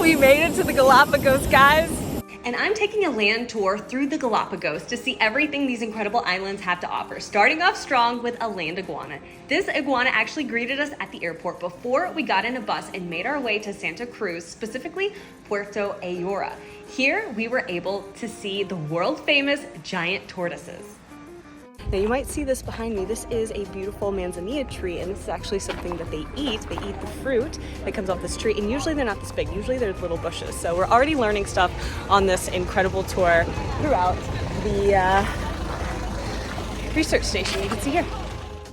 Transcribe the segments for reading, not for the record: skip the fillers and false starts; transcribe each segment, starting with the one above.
We made it to the Galapagos, guys. And I'm taking a land tour through the Galapagos to see everything these incredible islands have to offer, starting off strong with a land iguana. This iguana actually greeted us at the airport before we got in a bus and made our way to Santa Cruz, specifically Puerto Ayora. Here, we were able to see the world-famous giant tortoises. Now you might see this behind me. This is a beautiful manzanilla tree, and this is actually something that they eat. They eat the fruit that comes off this tree, and usually they're not this big. Usually they're little bushes. So we're already learning stuff on this incredible tour throughout the research station you can see here.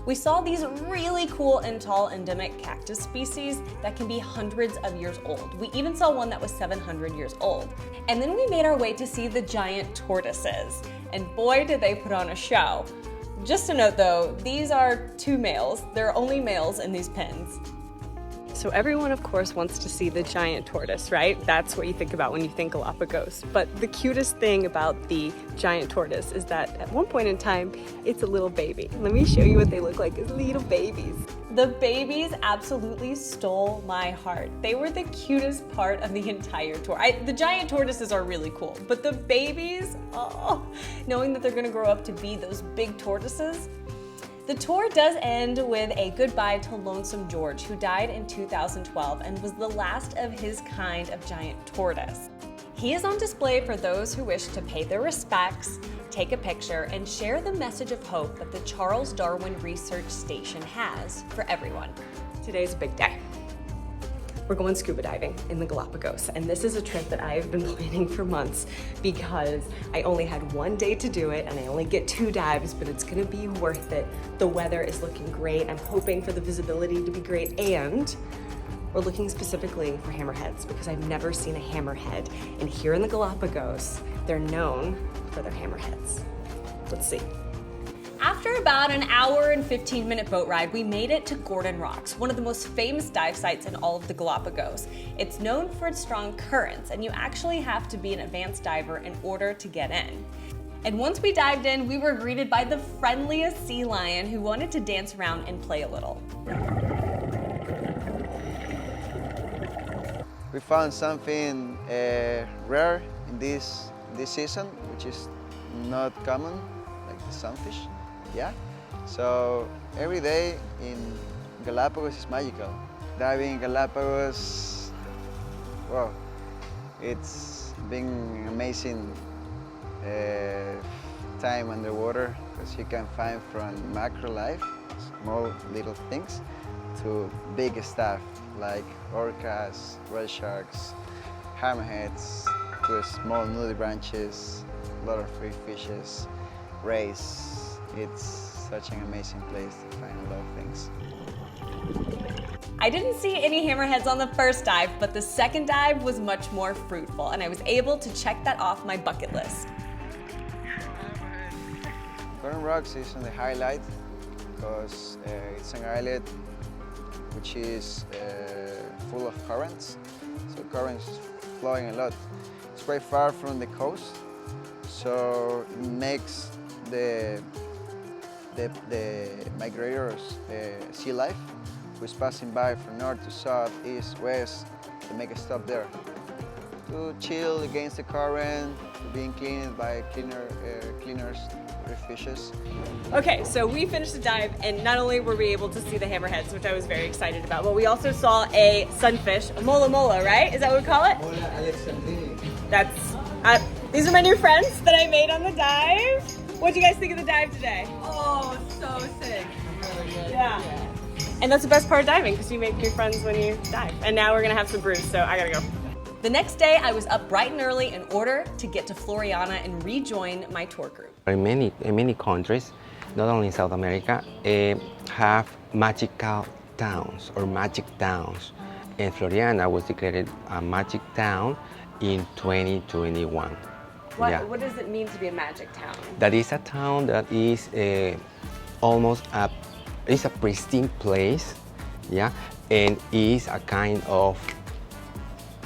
We saw these really cool and tall endemic cactus species that can be hundreds of years old. We even saw one that was 700 years old. And then we made our way to see the giant tortoises. And boy, did they put on a show. Just a note though, these are 2 males. There are only males in these pens. So everyone, of course, wants to see the giant tortoise, right? That's what you think about when you think Galapagos. But the cutest thing about the giant tortoise is that at one point in time, it's a little baby. Let me show you what they look like as little babies. The babies absolutely stole my heart. They were the cutest part of the entire tour. The giant tortoises are really cool, but the babies, oh, knowing that they're gonna grow up to be those big tortoises. The tour does end with a goodbye to Lonesome George, who died in 2012 and was the last of his kind of giant tortoise. He is on display for those who wish to pay their respects, take a picture, and share the message of hope that the Charles Darwin Research Station has for everyone. Today's a big day. We're going scuba diving in the Galapagos, and this is a trip that I've been planning for months because I only had 1 day to do it and I only get 2 dives, but it's gonna be worth it. The weather is looking great. I'm hoping for the visibility to be great, and we're looking specifically for hammerheads because I've never seen a hammerhead. And here in the Galapagos, they're known for their hammerheads. Let's see. After about an hour and 15-minute boat ride, we made it to Gordon Rocks, one of the most famous dive sites in all of the Galapagos. It's known for its strong currents, and you actually have to be an advanced diver in order to get in. And once we dived in, we were greeted by the friendliest sea lion who wanted to dance around and play a little. We found something rare in this season, which is not common, like the sunfish. Yeah, so every day in Galapagos is magical. Diving in Galapagos, wow, it's been an amazing time underwater because you can find from macro life, small little things, to big stuff like orcas, red sharks, hammerheads, to small nudibranches, a lot of free fishes, rays. It's such an amazing place to find a lot of things. I didn't see any hammerheads on the first dive, but the second dive was much more fruitful, and I was able to check that off my bucket list. Gordon Rocks is on the highlight because it's an islet which is full of currents, so currents flowing a lot. It's quite far from the coast, so it makes the migrators, sea life, who's passing by from north to south, east, west, to make a stop there. To chill against the current, to being cleaned by cleaners, fishes. Okay, so we finished the dive, and not only were we able to see the hammerheads, which I was very excited about, but we also saw a sunfish, a mola mola, right? Is that what we call it? Mola alexandrini. That's, these are my new friends that I made on the dive. What do you guys think of the dive today? Oh, so sick. Really good. Yeah. And that's the best part of diving, because you make new friends when you dive. And now we're gonna have some brews, so I gotta go. The next day, I was up bright and early in order to get to Floriana and rejoin my tour group. In many countries, not only in South America, have magical towns or magic towns. And Floriana was declared a magic town in 2021. What does it mean to be a magic town? That is a town that is it's a pristine place, yeah, and is a kind of,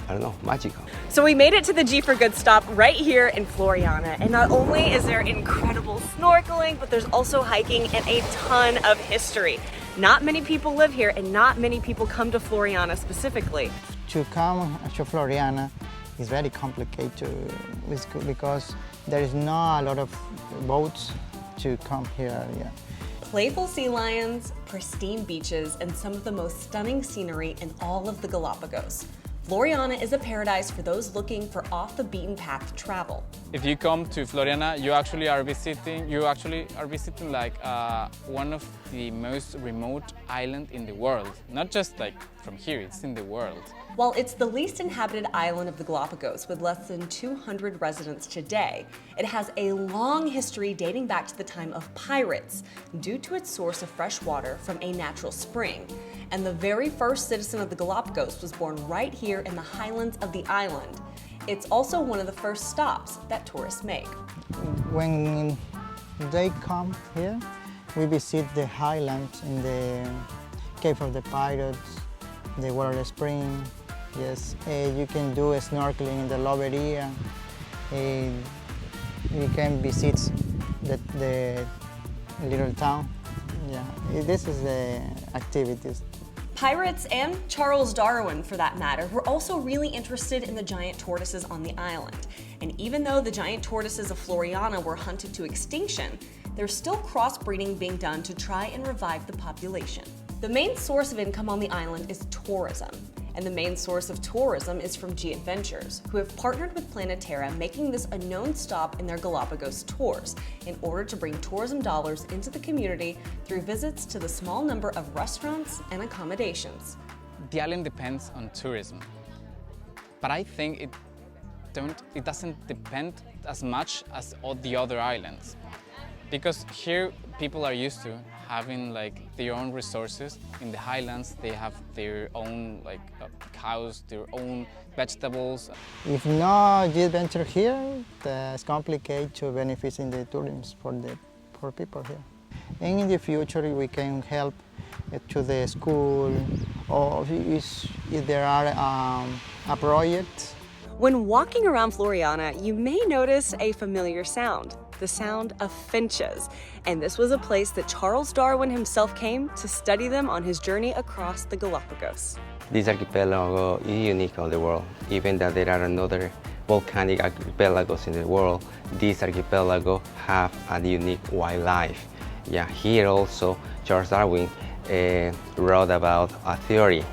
I don't know, magical. So we made it to the G for Good stop right here in Floriana, and not only is there incredible snorkeling, but there's also hiking and a ton of history. Not many people live here, and not many people come to Floriana specifically. to come to Floriana is very complicated because there is not a lot of boats to come here. Yeah. Playful sea lions, pristine beaches, and some of the most stunning scenery in all of the Galapagos. Floriana is a paradise for those looking for off-the-beaten-path travel. If you come to Floriana, you actually are visiting like one of the most remote islands in the world. Not just like from here, it's in the world. While it's the least inhabited island of the Galapagos with less than 200 residents today, it has a long history dating back to the time of pirates due to its source of fresh water from a natural spring. And the very first citizen of the Galapagos was born right here in the highlands of the island. It's also one of the first stops that tourists make. When they come here, we visit the highlands in the Cave of the Pirates, the water spring. Yes, you can do snorkeling in the Loberia. You can visit the little town. Yeah, this is the activities. Pirates and Charles Darwin, for that matter, were also really interested in the giant tortoises on the island. And even though the giant tortoises of Floriana were hunted to extinction, there's still crossbreeding being done to try and revive the population. The main source of income on the island is tourism. And the main source of tourism is from G Adventures, who have partnered with Planetara, making this a known stop in their Galapagos tours in order to bring tourism dollars into the community through visits to the small number of restaurants and accommodations. The island depends on tourism, but I think it doesn't depend as much as all the other islands, because here people are used to having like their own resources. In the highlands, they have their own like cows, their own vegetables. If no G Adventure here, it's complicated to benefit in the tourism for people here. And in the future, we can help to the school, or if there are a project. When walking around Floriana, you may notice a familiar sound, the sound of finches. And this was a place that Charles Darwin himself came to study them on his journey across the Galapagos. This archipelago is unique in the world. Even that there are another volcanic archipelagos in the world, this archipelago have a unique wildlife. Yeah, here also Charles Darwin wrote about a theory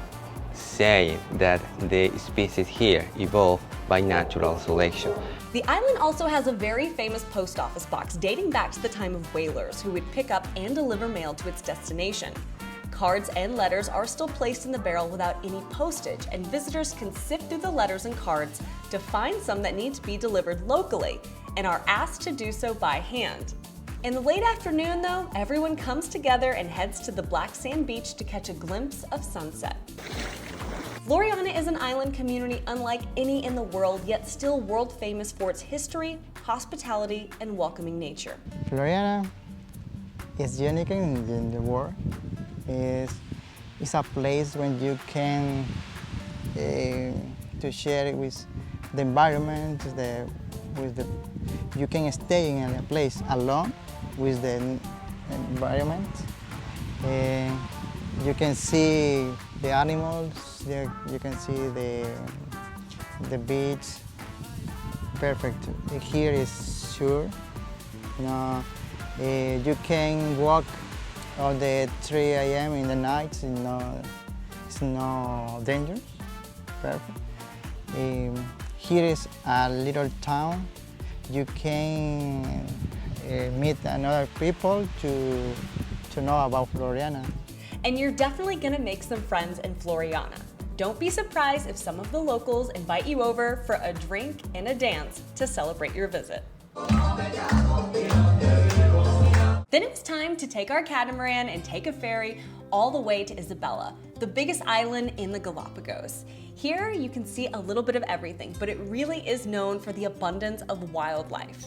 saying that the species here evolved by natural selection. The island also has a very famous post office box dating back to the time of whalers who would pick up and deliver mail to its destination. Cards and letters are still placed in the barrel without any postage, and visitors can sift through the letters and cards to find some that need to be delivered locally and are asked to do so by hand. In the late afternoon, though, everyone comes together and heads to the black sand beach to catch a glimpse of sunset. Floriana is an island community unlike any in the world, yet still world famous for its history, hospitality, and welcoming nature. Floriana is unique in the world. It's a place when you can to share it with the environment, you can stay in a place alone with the environment. You can see the animals, you can see the beach. Perfect. Here is sure. You can walk on the 3 a.m. in the night. It's no dangerous. Perfect. Here is a little town. You can meet another people to know about Floriana. And you're definitely gonna make some friends in Floriana. Don't be surprised if some of the locals invite you over for a drink and a dance to celebrate your visit. Then it's time to take our catamaran and take a ferry all the way to Isabella, the biggest island in the Galapagos. Here you can see a little bit of everything, but it really is known for the abundance of wildlife.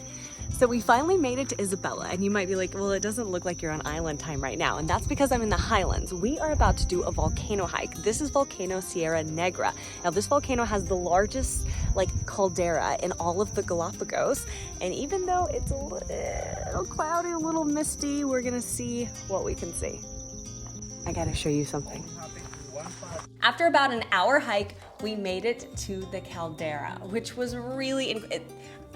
So we finally made it to Isabella, and you might be like, well, it doesn't look like you're on island time right now, and that's because I'm in the highlands. We are about to do a volcano hike. This is volcano Sierra Negra. Now this volcano has the largest caldera in all of the Galapagos, and even though it's a little cloudy, a little misty, we're gonna see what we can see. I gotta show you something. After about an hour hike, we made it to the caldera, which was really,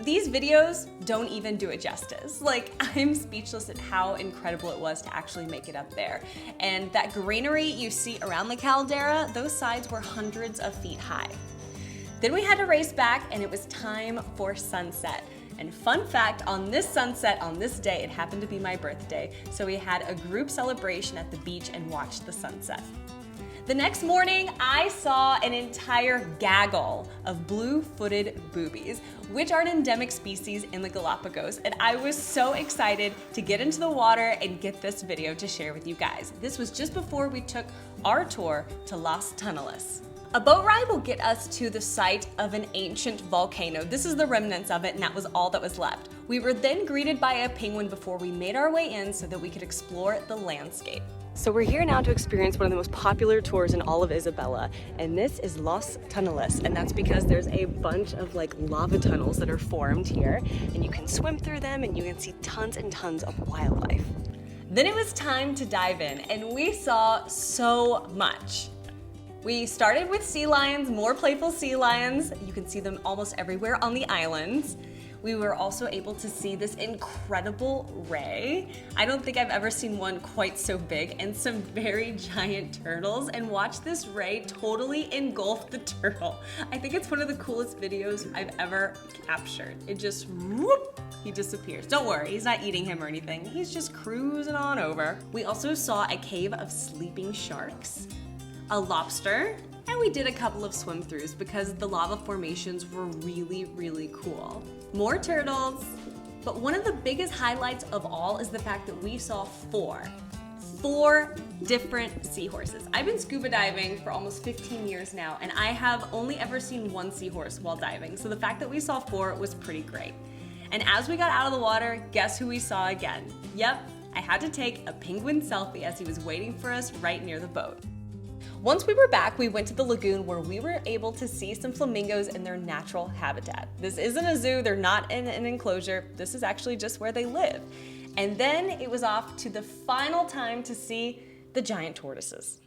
these videos don't even do it justice. Like, I'm speechless at how incredible it was to actually make it up there. And that greenery you see around the caldera, those sides were hundreds of feet high. Then we had to race back and it was time for sunset. And fun fact, on this sunset, on this day, it happened to be my birthday, so we had a group celebration at the beach and watched the sunset. The next morning, I saw an entire gaggle of blue-footed boobies, which are an endemic species in the Galapagos, and I was so excited to get into the water and get this video to share with you guys. This was just before we took our tour to Las Tunelas. A boat ride will get us to the site of an ancient volcano. This is the remnants of it, and that was all that was left. We were then greeted by a penguin before we made our way in so that we could explore the landscape. So we're here now to experience one of the most popular tours in all of Isabella, and this is Las Tunelas, and that's because there's a bunch of like lava tunnels that are formed here, and you can swim through them and you can see tons and tons of wildlife. Then it was time to dive in, and we saw so much. We started with sea lions, more playful sea lions. You can see them almost everywhere on the islands. We were also able to see this incredible ray. I don't think I've ever seen one quite so big, and some very giant turtles, and watch this ray totally engulf the turtle. I think it's one of the coolest videos I've ever captured. It just, whoop, he disappears. Don't worry, he's not eating him or anything. He's just cruising on over. We also saw a cave of sleeping sharks, a lobster, and we did a couple of swim throughs because the lava formations were really, really cool. More turtles, but one of the biggest highlights of all is the fact that we saw four different seahorses. I've been scuba diving for almost 15 years now, and I have only ever seen one seahorse while diving, so the fact that we saw 4 was pretty great. And as we got out of the water, guess who we saw again? Yep, I had to take a penguin selfie as he was waiting for us right near the boat. Once we were back, we went to the lagoon where we were able to see some flamingos in their natural habitat. This isn't a zoo, they're not in an enclosure, this is actually just where they live. And then it was off to the final time to see the giant tortoises.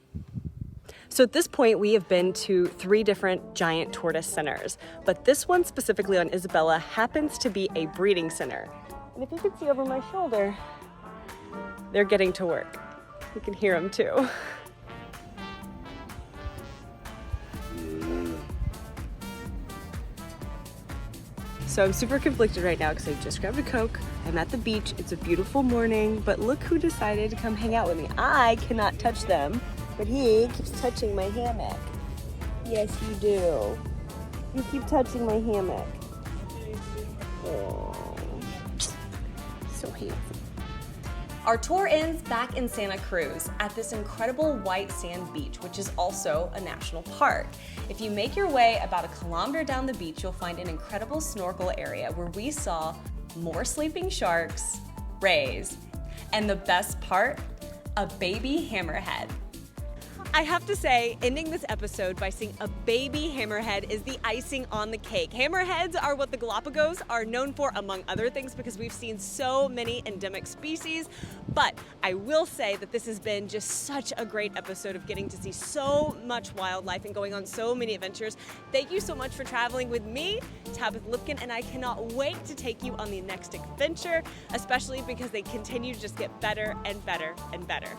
So at this point, we have been to 3 different giant tortoise centers, but this one specifically on Isabella happens to be a breeding center. And if you can see over my shoulder, they're getting to work. You can hear them too. So I'm super conflicted right now because I just grabbed a Coke. I'm at the beach. It's a beautiful morning, but look who decided to come hang out with me. I cannot touch them, but he keeps touching my hammock. Yes, you do. You keep touching my hammock. Oh, so handsome. Our tour ends back in Santa Cruz at this incredible white sand beach, which is also a national park. If you make your way about 1 kilometer down the beach, you'll find an incredible snorkel area where we saw more sleeping sharks, rays, and the best part, a baby hammerhead. I have to say, ending this episode by seeing a baby hammerhead is the icing on the cake. Hammerheads are what the Galapagos are known for, among other things, because we've seen so many endemic species. But I will say that this has been just such a great episode of getting to see so much wildlife and going on so many adventures. Thank you so much for traveling with me, Tabitha Lipkin, and I cannot wait to take you on the next adventure, especially because they continue to just get better and better and better.